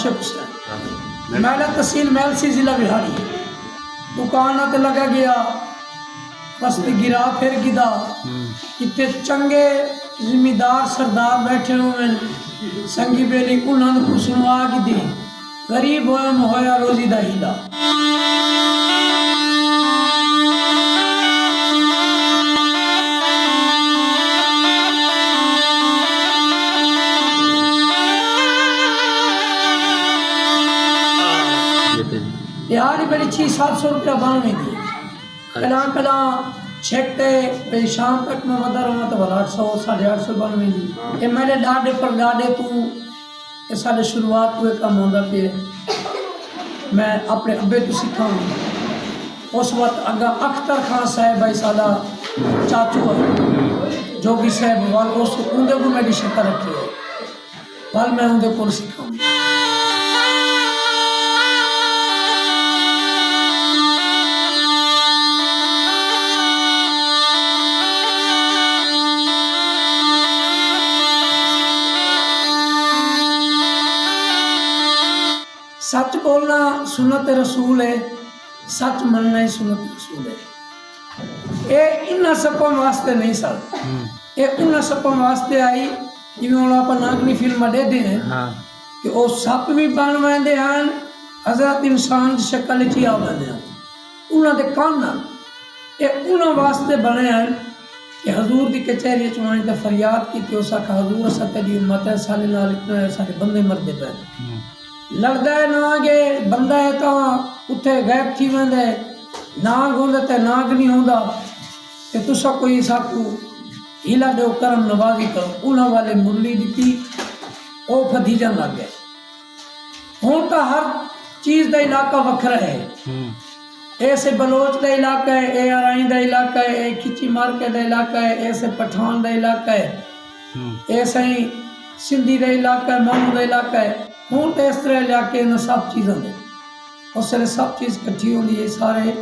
आशिक हुसैन मैला तहसील मैलसी जिला बिहारी दुकान ते लगा गया बस गिरा फिर गिदा इतने चंगे जिम्मेदार सरदार बैठे हुए संगी बेली उन्होंने कुछ सुनवा की दी गरीब होया रोजी दा हीला दिहाड़ी बड़ी 600-700 रुपया बननी थी कला छेकते भाई शाम तक मैं बता रहा हूँ तो 800-850 बननी थी ये मेरे डाडे पर डाडे तू ये साढ़े शुरुआत हुए काम होता पे मैं अपने अब्बे तो सीखा उस वक्त अगर अख्तर खान साहब भाई साला चाचू है जोगी साहब वाल उस उनके को मेरी शक्ल रखी है वाल मैं उनके को सीखा सच बोलना सुन्नत रसूल है सच मनना ही सुन्नत रसूल है ये इन्ना सपों वास्ते नहीं सर ये उन्ना सपों वास्ते आई जिवें आप नागनी फिल्म दे दे कि वो सप भी बन वैंदे हैं हजरत इंसान की शक्ल च आ वैंदे हैं उन्होंने कौन ये उन्होंने वास्ते बने हैं कि हजूर की कचहरी चुनाई तो फरियाद की उस आखा हजूर असा तेरी उम्मत है सारे नाल इतने सारे बंदे मरते पे लड़दा है नाग है बंदा है तो उत्थे गैब थी वेंदे नाग होंदे ते नाग नहीं होंदा ते तुसा कोई साकू हीला दो करम नवाजी करो उन्हां वाले मुरली दी ओ फदीजन लग गए हुण तो हर चीज़ का इलाका वखरा है ऐसे बलोच का इलाका है ए अराई का इलाका है ए खिची मार्के का इलाका है ऐसे पठान का इलाका है ऐसे ही सिंधी का इलाका है मानू का इलाका है हूँ तो इस तरह इलाके सब चीज़ों में उस सब चीज़ कट्ठी होंगी है सारे